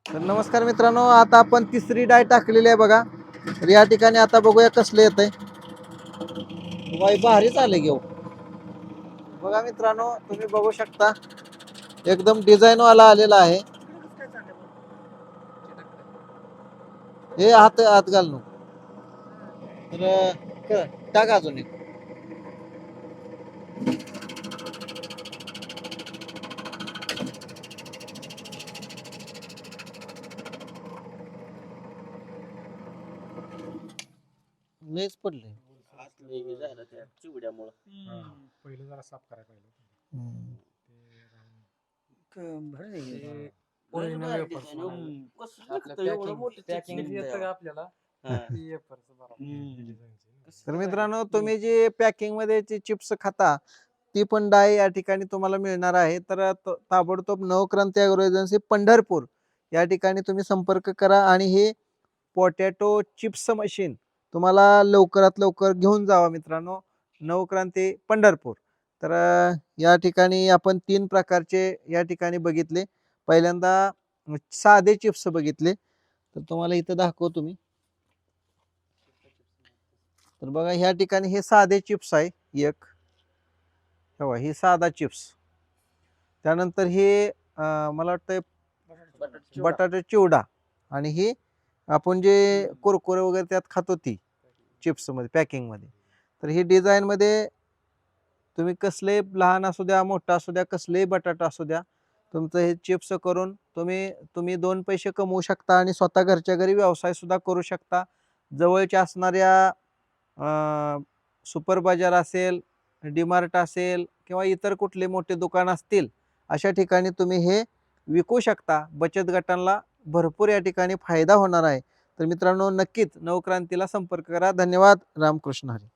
तर नमस्कार मित्रांनो, आता आपण तिसरी डाय टाकलेली आहे बघा. तर या ठिकाणी आता बघूया कसलं येतंय. वाई भारीच आले घेऊ. बघा मित्रांनो, तुम्ही बघू शकता एकदम डिझाईन वाला आलेला आहे. हे हात हात घालणं. तर टाका अजून एक. लयच पडले. पहिलं जरा साफ करायला पाहिजे. आपल्याला तर मित्रांनो, तुम्ही जे पॅकिंग मध्ये जे चिप्स खाता ती पण डाय या ठिकाणी तुम्हाला मिळणार आहे. तर ताबडतोब नवक्रांती ॲग्रो एजन्सी पंढरपूर या ठिकाणी तुम्ही संपर्क करा आणि हे पोटॅटो चिप्स मशीन तुम्हाला लवकरात लवकर घेऊन जावा मित्रांनो. नवक्रांती पंढरपूर. तर या ठिकाणी आपण 3 प्रकारचे या ठिकाणी बघितले. पहिल्यांदा साधे चिप्स बघितले. तर तुम्हाला इथं दाखवतो मी. तर बघा ह्या ठिकाणी हे साधे चिप्स आहे एक. तेव्हा ही साधा चिप्स. त्यानंतर हे मला वाटतं बटाटा चिवडा आणि ही आपण जे कुरकुरे वगैरे त्यात खातो ती चिप्स मध्ये पॅकिंग मध्ये. तर ही डिझाईन मध्ये तुम्ही कसले लहान असू द्या मोठा असू द्या कसलेही बटाटा असू द्या तुमचं हे चिप्स करून तुम्ही 2 पैसे कमवू शकता आणि स्वतः घरच्या घरी व्यवसाय सुद्धा करू शकता. जवळच्या असणाऱ्या सुपर बाजार असेल, डीमार्ट असेल किंवा इतर कुठले मोठे दुकान असतील अशा ठिकाणी तुम्ही हे विकू शकता. बचत गटांना भरपूर या ठिकाणी फायदा होणार आहे. तर मित्रांनो, नक्कीच नवक्रांतीला संपर्क करा. धन्यवाद. रामकृष्ण हरी.